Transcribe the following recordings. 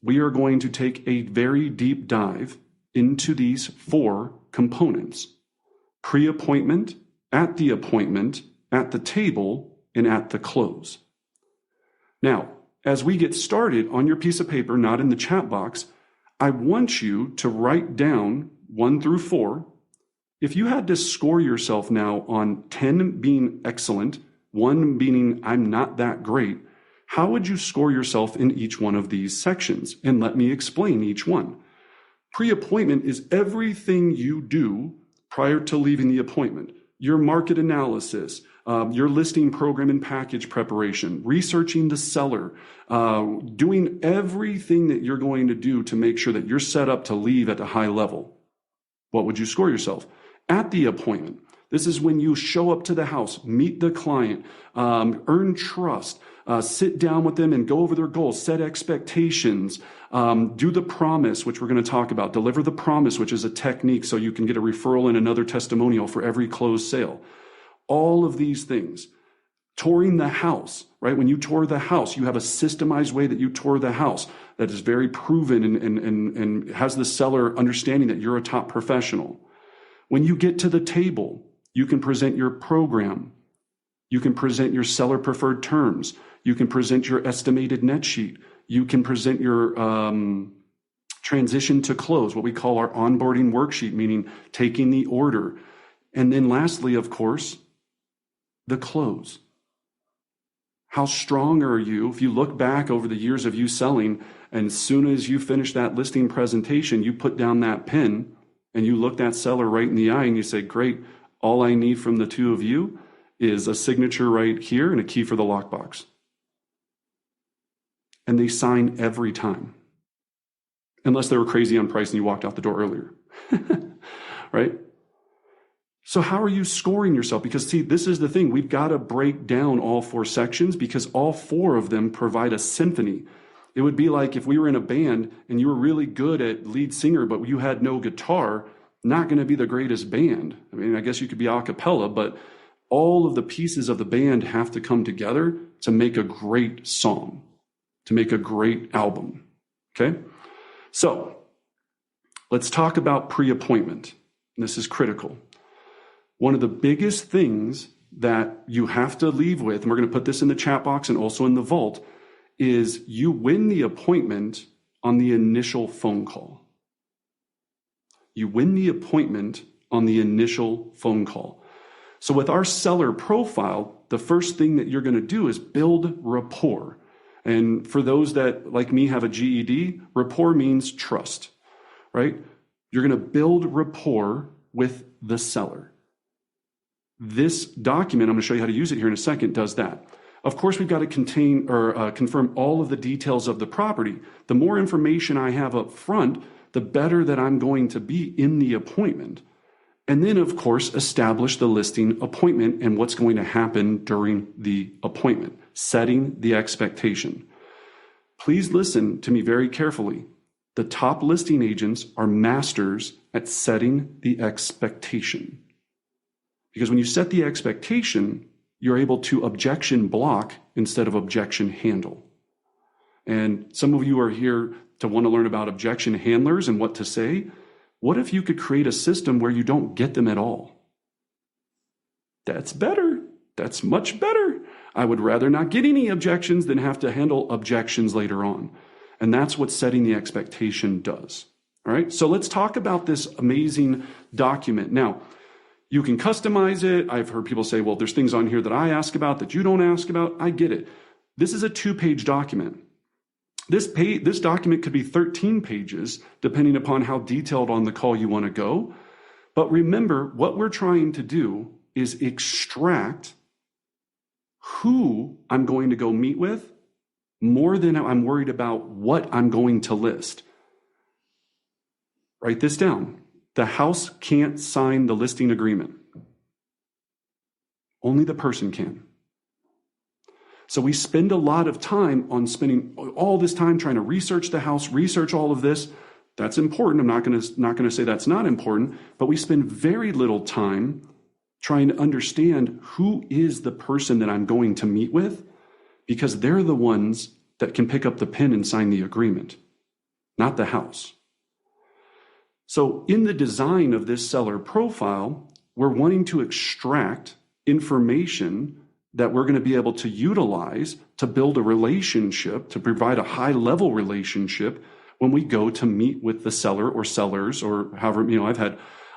we are going to take a very deep dive into these 4 components: pre-appointment, at the appointment, at the table, and at the close. Now, as we get started on your piece of paper, not in the chat box, I want you to write down 1 through 4. If you had to score yourself now on 10 being excellent, 1 meaning I'm not that great, how would you score yourself in each one of these sections? And let me explain each one. Pre-appointment is everything you do prior to leaving the appointment. Your market analysis, your listing program and package preparation, researching the seller, doing everything that you're going to do to make sure that you're set up to leave at a high level. What would you score yourself? At the appointment, this is when you show up to the house, meet the client, earn trust, sit down with them and go over their goals, set expectations, do the promise, which we're going to talk about, deliver the promise, which is a technique so you can get a referral and another testimonial for every closed sale. All of these things. Touring the house, right? When you tour the house, you have a systemized way that you tour the house that is very proven and has the seller understanding that you're a top professional. When you get to the table, you can present your program. You can present your seller preferred terms. You can present your estimated net sheet. You can present your transition to close, what we call our onboarding worksheet, meaning taking the order. And then lastly, of course, the close. How strong are you? If you look back over the years of you selling, and as soon as you finish that listing presentation, you put down that pen and you look that seller right in the eye and you say, great, all I need from the 2 of you is a signature right here and a key for the lockbox. And they sign every time. Unless they were crazy on price and you walked out the door earlier. Right? So how are you scoring yourself? Because see, this is the thing. We've got to break down all 4 sections because all 4 of them provide a symphony. It would be like if we were in a band and you were really good at lead singer, but you had no guitar, not going to be the greatest band. I mean, I guess you could be a cappella, but all of the pieces of the band have to come together to make a great song, to make a great album. Okay? So let's talk about pre-appointment. This is critical. One of the biggest things that you have to leave with, and we're going to put this in the chat box and also in the vault, is you win the appointment on the initial phone call. You win the appointment on the initial phone call. So with our seller profile, the first thing that you're going to do is build rapport. And for those that, like me, have a GED, rapport means trust, right? You're going to build rapport with the seller. This document, I'm going to show you how to use it here in a second, does that. Of course, we've got to confirm all of the details of the property. The more information I have up front, the better that I'm going to be in the appointment. And then, of course, establish the listing appointment and what's going to happen during the appointment, setting the expectation. Please listen to me very carefully. The top listing agents are masters at setting the expectation. Because when you set the expectation, you're able to objection block instead of objection handle. And some of you are here to want to learn about objection handlers and what to say. What if you could create a system where you don't get them at all? That's better. That's much better. I would rather not get any objections than have to handle objections later on. And that's what setting the expectation does. All right, so let's talk about this amazing document. Now, you can customize it. I've heard people say, well, there's things on here that I ask about that you don't ask about. I get it. This is a 2-page document. This document could be 13 pages, depending upon how detailed on the call you want to go. But remember, what we're trying to do is extract who I'm going to go meet with more than I'm worried about what I'm going to list. Write this down. The house can't sign the listing agreement. Only the person can. So we spend a lot of time on spending all this time trying to research the house, research all of this. That's important. I'm not going to say that's not important, but we spend very little time trying to understand who is the person that I'm going to meet with, because they're the ones that can pick up the pen and sign the agreement. not the house. So in the design of this seller profile, we're wanting to extract information that we're going to be able to utilize to build a relationship, to provide a high-level relationship when we go to meet with the seller or sellers, or however,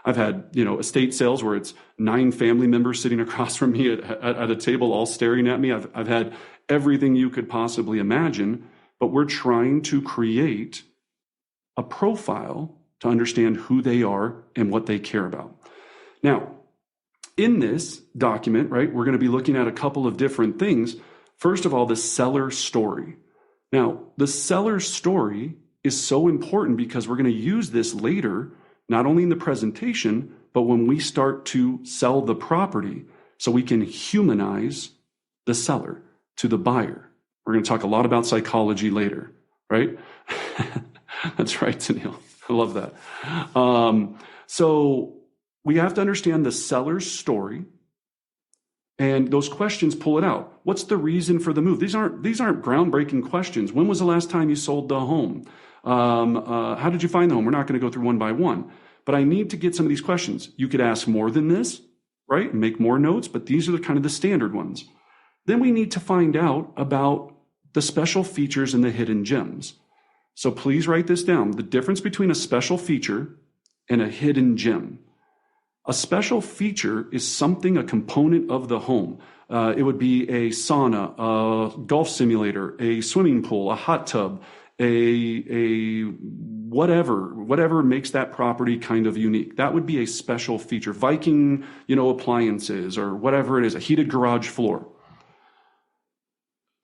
I've had estate sales where it's 9 family members sitting across from me at a table all staring at me. I've had everything you could possibly imagine, but we're trying to create a profile to understand who they are and what they care about. Now, in this document, right, we're going to be looking at a couple of different things. First of all, the seller story. Now, the seller story is so important because we're going to use this later, not only in the presentation, but when we start to sell the property, so we can humanize the seller to the buyer. We're going to talk a lot about psychology later, right? That's right, Sunil. I love that. So we have to understand the seller's story, and those questions pull it out. What's the reason for the move? These aren't groundbreaking questions. When was the last time you sold the home? How did you find the home? We're not going to go through one by one, but I need to get some of these questions. You could ask more than this, right? And make more notes, but these are the kind of the standard ones. Then we need to find out about the special features and the hidden gems. So please write this down. The difference between a special feature and a hidden gem. A special feature is something, a component of the home. It would be a sauna, a golf simulator, a swimming pool, a hot tub, a whatever makes that property kind of unique. That would be a special feature. Viking, appliances or whatever it is, a heated garage floor.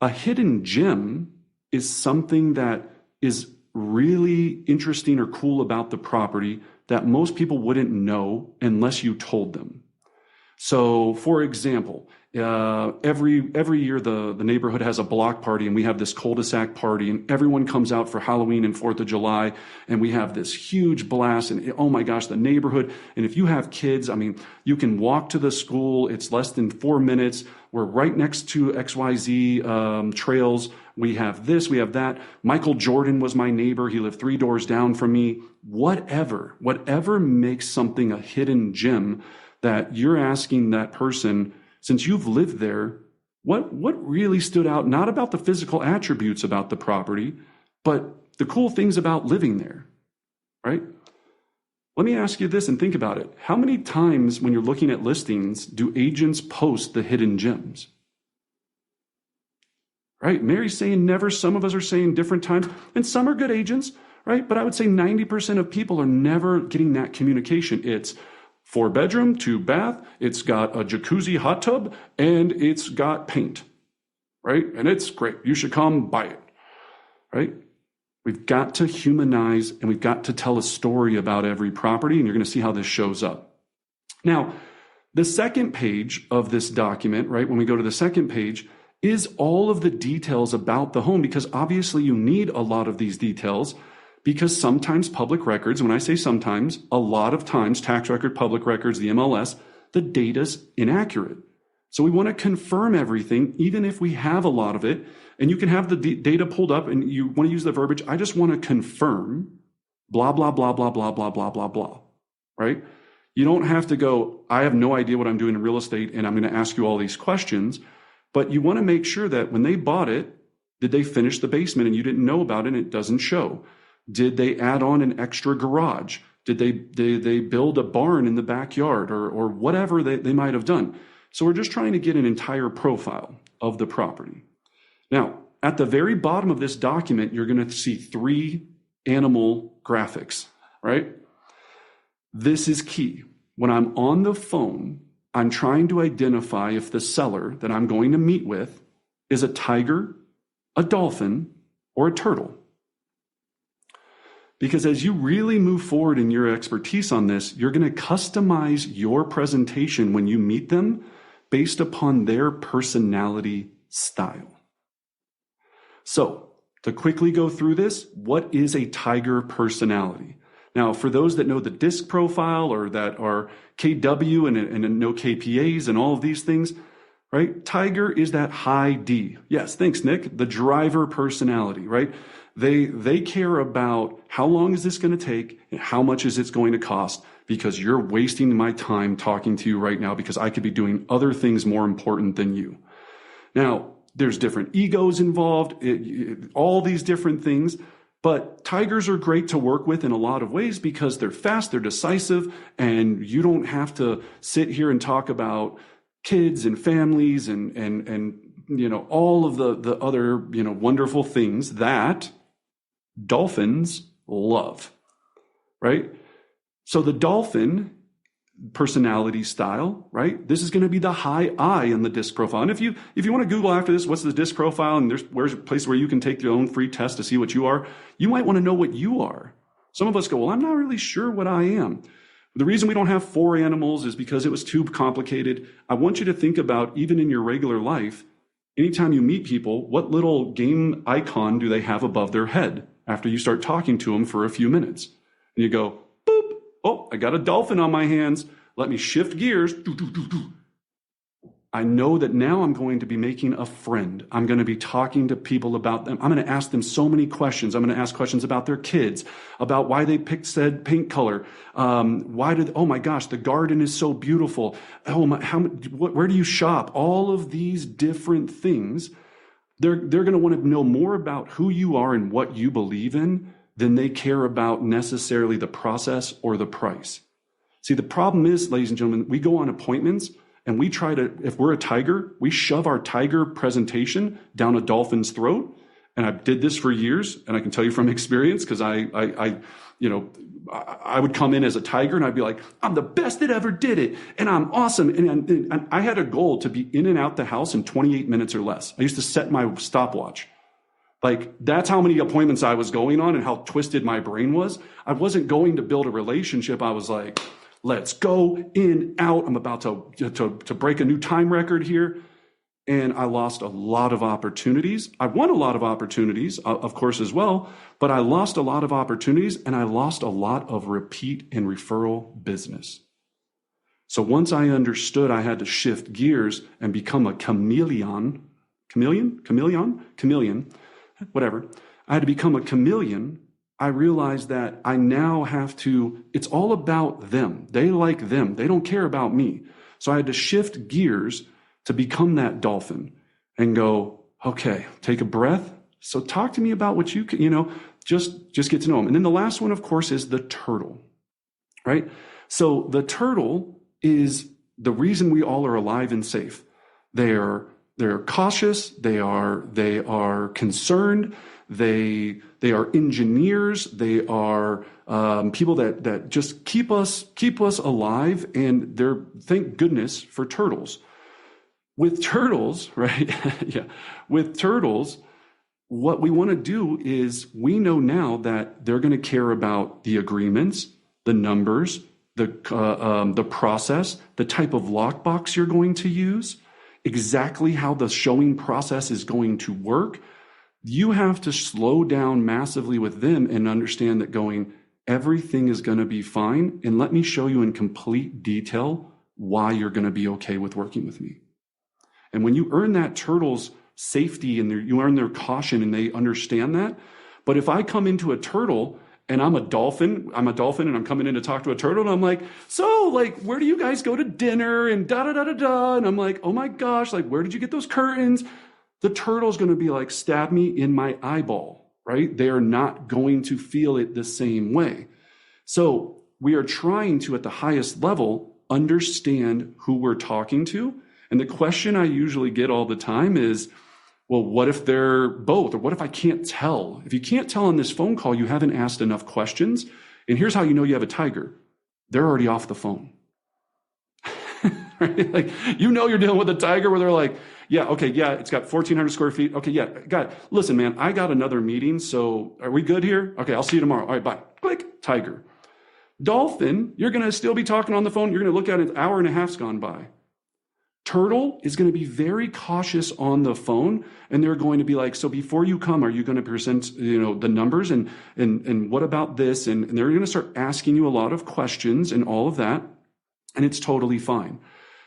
A hidden gem is something that is really interesting or cool about the property that most people wouldn't know unless you told them. So, for example, every year the neighborhood has a block party, and we have this cul-de-sac party, and everyone comes out for Halloween and 4th of July, and we have this huge blast, and oh my gosh, the neighborhood. And if you have kids, you can walk to the school. It's less than 4 minutes. We're right next to XYZ trails. We have this, we have that. Michael Jordan was my neighbor. He lived 3 doors down from me. Whatever makes something a hidden gem that you're asking that person, since you've lived there, what really stood out, not about the physical attributes about the property, but the cool things about living there, right? Let me ask you this and think about it. How many times when you're looking at listings do agents post the hidden gems? Right? Mary's saying never. Some of us are saying different times, and some are good agents, right? But I would say 90% of people are never getting that communication. It's 4-bedroom, 2-bath, it's got a jacuzzi hot tub, and it's got paint, right? And it's great. You should come buy it, right? We've got to humanize, and we've got to tell a story about every property, and you're going to see how this shows up. Now, the second page of this document, right, when we go to the second page, is all of the details about the home, because obviously you need a lot of these details, because sometimes public records, when I say sometimes, a lot of times, tax record, public records, the MLS, the data's inaccurate. So we want to confirm everything, even if we have a lot of it. And you can have the data pulled up and you want to use the verbiage, I just want to confirm, blah, blah, blah, blah, blah, blah, blah, blah, blah, right? You don't have to go, I have no idea what I'm doing in real estate and I'm going to ask you all these questions. But you want to make sure that when they bought it, did they finish the basement and you didn't know about it and it doesn't show? Did they add on an extra garage? Did they build a barn in the backyard or whatever they might have done? So we're just trying to get an entire profile of the property. Now, at the very bottom of this document, you're going to see 3 animal graphics, right? This is key. When I'm on the phone, I'm trying to identify if the seller that I'm going to meet with is a tiger, a dolphin, or a turtle. Because as you really move forward in your expertise on this, you're going to customize your presentation when you meet them based upon their personality style. So, to quickly go through this, what is a tiger personality? Now, for those that know the DISC profile or that are KW and know KPAs and all of these things, right? Tiger is that high D. Yes, thanks, Nick. The driver personality, right? They care about how long is this going to take and how much is it going to cost, because you're wasting my time talking to you right now because I could be doing other things more important than you. Now, there's different egos involved, all these different things, but tigers are great to work with in a lot of ways because they're fast, they're decisive, and you don't have to sit here and talk about kids and families and all of the other wonderful things that dolphins love, right? So the dolphin personality style, right? This is going to be the high I in the disc profile. And if you want to Google after this, what's the disc profile? And where's a place where you can take your own free test to see what you are. You might want to know what you are. Some of us go, well, I'm not really sure what I am. The reason we don't have 4 animals is because it was too complicated. I want you to think about, even in your regular life, anytime you meet people, what little game icon do they have above their head after you start talking to them for a few minutes? And you go, boop, oh, I got a dolphin on my hands. Let me shift gears. I know that now I'm going to be making a friend. I'm going to be talking to people about them. I'm going to ask them so many questions. I'm going to ask questions about their kids, about why they picked said paint color. Oh my gosh, the garden is so beautiful. Oh my, where do you shop? All of these different things. They're going to want to know more about who you are and what you believe in than they care about necessarily the process or the price. See, the problem is, ladies and gentlemen, we go on appointments and we try to, if we're a tiger, we shove our tiger presentation down a dolphin's throat. And I did this for years, and I can tell you from experience, because I would come in as a tiger and I'd be like, I'm the best that ever did it, and I'm awesome. And I had a goal to be in and out the house in 28 minutes or less. I used to set my stopwatch. Like, that's how many appointments I was going on and how twisted my brain was. I wasn't going to build a relationship. I was like, let's go in, out. I'm about to break a new time record here. And I lost a lot of opportunities. I won a lot of opportunities, of course, as well, but I lost a lot of opportunities, and I lost a lot of repeat and referral business. So once I understood I had to shift gears and become a chameleon, whatever. I had to become a chameleon. I realized that I now have to, it's all about them. They like them. They don't care about me. So I had to shift gears to become that dolphin and go, okay, take a breath. So talk to me about what you can, just get to know them. And then the last one, of course, is the turtle, right? So the turtle is the reason we all are alive and safe. They're cautious. They are concerned. They are engineers. They are people that just keep us alive. And thank goodness for turtles. With turtles, right? Yeah. With turtles, what we want to do is, we know now that they're going to care about the agreements, the numbers, the process, the type of lockbox you're going to use, exactly how the showing process is going to work. You have to slow down massively with them and understand that everything is going to be fine. And let me show you in complete detail why you're going to be okay with working with me. And when you earn that turtle's safety and you earn their caution and they understand that. But if I come into a turtle and I'm a dolphin and I'm coming in to talk to a turtle and I'm like, so where do you guys go to dinner and da-da-da-da-da? And I'm like, oh my gosh, where did you get those curtains? The turtle's going to be like, stab me in my eyeball, right? They are not going to feel it the same way. So we are trying to, at the highest level, understand who we're talking to. And the question I usually get all the time is, well, what if they're both? Or what if I can't tell? If you can't tell on this phone call, you haven't asked enough questions. And here's how you know you have a tiger. They're already off the phone. Right? You're dealing with a tiger where they're like, yeah, okay, yeah, it's got 1,400 square feet. Okay, yeah, got it. Listen, man, I got another meeting, so are we good here? Okay, I'll see you tomorrow. All right, bye. Click, tiger. Dolphin, you're going to still be talking on the phone. You're going to look at it, an hour and a half's gone by. Turtle is going to be very cautious on the phone, and they're going to be like, so before you come, are you going to present, the numbers and what about this? And they're going to start asking you a lot of questions and all of that, and it's totally fine.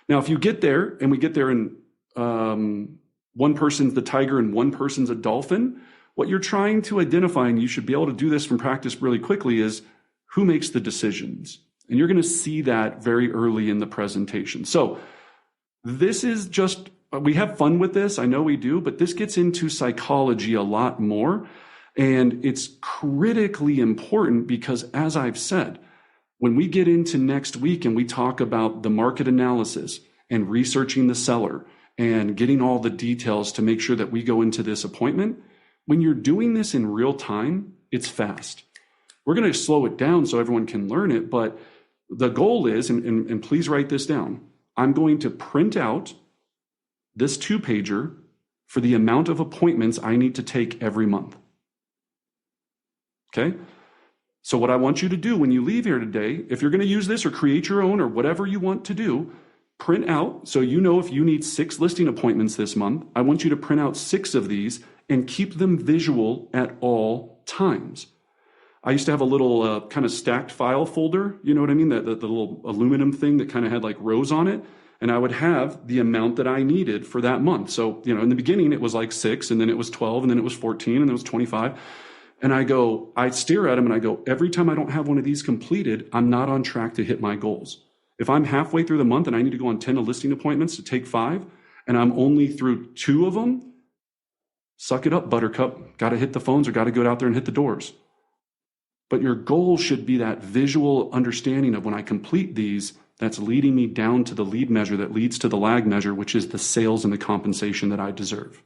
Now, if you get there, and we get there and one person's the tiger and one person's a dolphin, what you're trying to identify, and you should be able to do this from practice really quickly, is who makes the decisions. And you're going to see that very early in the presentation. So this is just, we have fun with this. I know we do, but this gets into psychology a lot more. And it's critically important because, as I've said, when we get into next week and we talk about the market analysis and researching the seller and getting all the details to make sure that we go into this appointment, when you're doing this in real time, it's fast. We're going to slow it down so everyone can learn it, but the goal is, and please write this down, I'm going to print out this 2-pager for the amount of appointments I need to take every month. Okay? So what I want you to do when you leave here today, if you're going to use this or create your own or whatever you want to do, print out, so you know if you need 6 listing appointments this month, I want you to print out 6 of these and keep them visual at all times. I used to have a little kind of stacked file folder, you know what I mean? The little aluminum thing that kind of had like rows on it. And I would have the amount that I needed for that month. So, in the beginning it was like 6, and then it was 12, and then it was 14, and then it was 25. And I stare at them and I go, every time I don't have one of these completed, I'm not on track to hit my goals. If I'm halfway through the month and I need to go on 10 listing appointments to take 5, and I'm only through 2 of them, suck it up, buttercup. Got to hit the phones or got to go out there and hit the doors. But your goal should be that visual understanding of when I complete these, that's leading me down to the lead measure that leads to the lag measure, which is the sales and the compensation that I deserve.